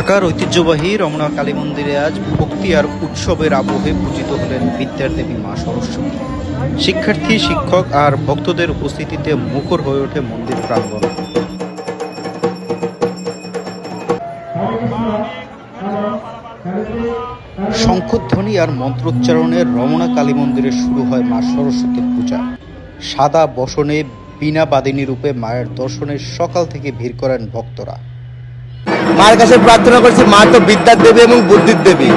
ঢাকার ঐতিহ্যবাহী রমনা কালী মন্দিরে আজ ভক্তি আর উৎসবের আবহে পূজিত হলেন বিদ্যার দেবী মা সরস্বতী। শিক্ষার্থী, শিক্ষক আর ভক্তদের উপস্থিতিতে মুখর হয়ে ওঠে মন্দির প্রাঙ্গণ। শঙ্খধ্বনি আর মন্ত্রোচ্চারণে রমনা কালী মন্দিরে শুরু হয় মা সরস্বতীর পূজা। সাদা বসনে বিনা বাদিনী রূপে মায়ের দর্শনে সকাল থেকে ভিড় করেন ভক্তরা। মার কাছে প্রার্থনা করছি, মা তো বিদ্যার দেবী এবং বুদ্ধির দেবী।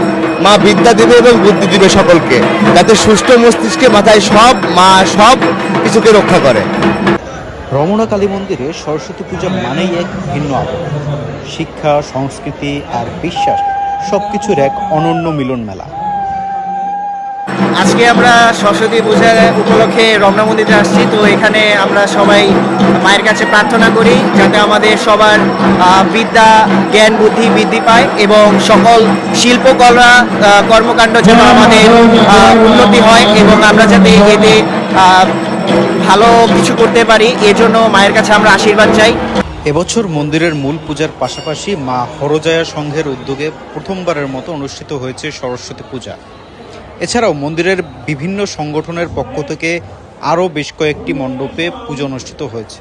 মা বিদ্যা দেবে এবং বুদ্ধি দিবে সকলকে, যাতে সুষ্ঠু মস্তিষ্কে মাথায় সব কিছুকে রক্ষা করে। রমনা কালী মন্দিরে সরস্বতী পূজা মানেই এক ভিন্ন আবহ। শিক্ষা, সংস্কৃতি আর বিশ্বাস সবকিছুর এক অনন্য মিলন মেলা। আজকে আমরা সরস্বতী পূজা উপলক্ষে রমনা মন্দিরে আসছি। তো এখানে আমরা সবাই মায়ের কাছে প্রার্থনা করি যাতে আমাদের সবার বিদ্যা, জ্ঞান, বুদ্ধি বৃদ্ধি পায় এবং সকল শিল্পকলা কর্মকাণ্ড যেন আমাদের উন্নতি হয় এবং আমরা যাতে এতে ভালো কিছু করতে পারি, এজন্য মায়ের কাছে আমরা আশীর্বাদ চাই। এবছর মন্দিরের মূল পূজার পাশাপাশি মা হরজায়া সংঘের উদ্যোগে প্রথমবারের মতো অনুষ্ঠিত হয়েছে সরস্বতী পূজা। এছাড়াও মন্দিরের বিভিন্ন সংগঠনের পক্ষ থেকে আরও বেশ কয়েকটি মণ্ডপে পুজো অনুষ্ঠিত হয়েছে।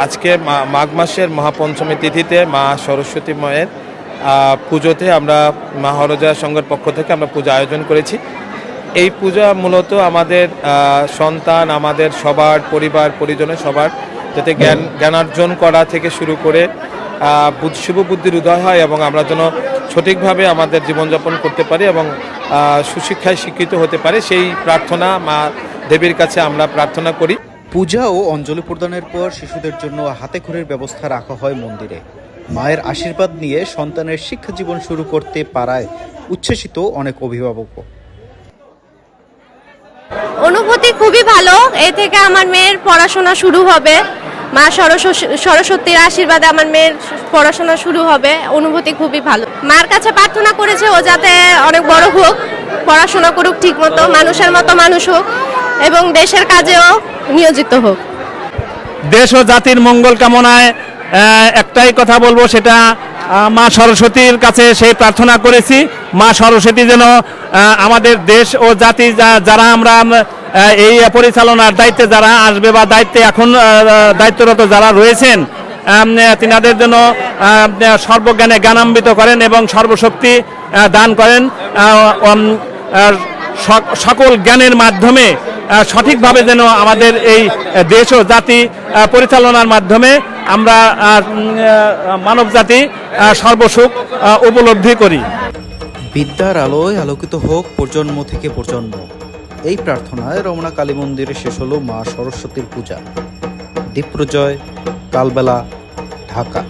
আজকে মাঘ মাসের মহাপঞ্চমী তিথিতে মা সরস্বতী মায়ের পুজোতে আমরা মা হরজায়া সংঘের পক্ষ থেকে আমরা পূজা আয়োজন করেছি। এই পূজা মূলত আমাদের সন্তান, আমাদের সবার পরিবার পরিজনের সবার যাতে জ্ঞানার্জন করা থেকে শুরু করে শুভ বুদ্ধির উদয় হয় এবং আমরা যেন সঠিকভাবে আমাদের জীবনযাপন করতে পারি এবং সুশিক্ষায় শিক্ষিত হতে পারে, সেই প্রার্থনা মা দেবীর কাছে আমরা প্রার্থনা করি। পূজা ও অঞ্জলি প্রদানের পর শিশুদের জন্য হাতে খড়ির ব্যবস্থা রাখা হয় মন্দিরে। মায়ের আশীর্বাদ নিয়ে সন্তানের শিক্ষা জীবন শুরু করতে পারায় উচ্ছ্বসিত অনেক অভিভাবকও। অনুভূতি খুবই ভালো। এই থেকে আমার মেয়ের পড়াশোনা শুরু হবে। মা সরস্বতীর আশীর্বাদে আমার মেয়ের পড়াশোনা শুরু হবে। অনুভূতি খুবই ভালো। মার কাছে প্রার্থনা করেছে ও যাতে অনেক বড় হোক, পড়াশোনা করুক ঠিক মতো, মানুষের মতো মানুষ হোক এবং দেশের কাজেও নিয়োজিত হোক। দেশ ও জাতির মঙ্গল কামনায় একটাই কথা বলবো, সেটা মা সরস্বতীর কাছে সেই প্রার্থনা করেছি। মা সরস্বতী যেন আমাদের দেশ ও জাতি যারা আমরা এই পরিচালনার দায়িত্বে যারা আসবে বা দায়িত্বে এখন দায়িত্বরত যারা রয়েছেন, তিনাদের জন্য সর্বজ্ঞানে জ্ঞানান্বিত করেন এবং সর্বশক্তি দান করেন। সকল জ্ঞানের মাধ্যমে সঠিকভাবে যেন আমাদের এই দেশ ও জাতি পরিচালনার মাধ্যমে আমরা মানব জাতি সর্বসুখ উপলব্ধি করি। বিদ্যার আলোয় আলোকিত হোক প্রজন্ম থেকে প্রজন্ম, এই প্রার্থনায় রমনা কালী মন্দিরে শেষ হলো মা সরস্বতীর পূজা। দীপ্রজয়, কালবেলা, ঢাকা।